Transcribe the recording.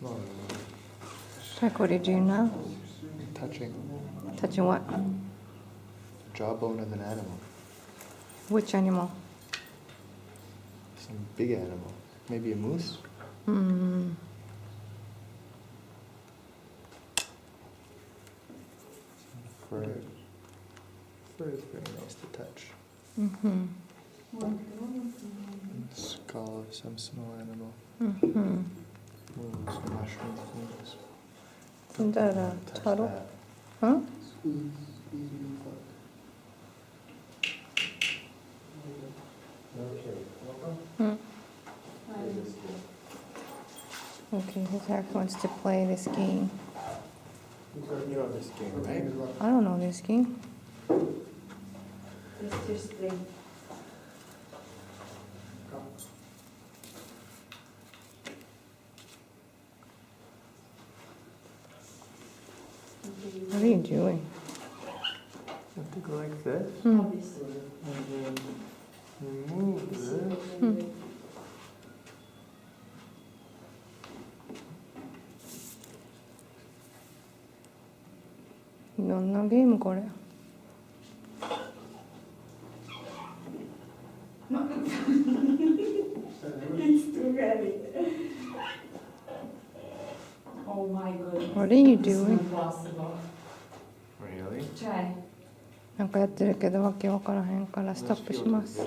No, Like, what did you know? touching Touching what? the jawbone of an animal. Which animal? Some big animal. Maybe a moose? Hmm. Fur. Fur is very nice to touch. Mm-hmm. Skull of some small animal. Mm-hmm. Ooh, some mushroom things. Isn't that a Touch turtle? that. Huh? Hmm. Okay, Zach wants to play this game. You know this game, right? I don't know this game. It's just the What are you doing? You have to go like this, Hmm. obvious. and then you move this. Hmm.どんなゲームこれ? It's too heavy. Oh my goodness. What are you This is doing? impossible. Really? Try. なんかやってるけどわけわからへんからストップします。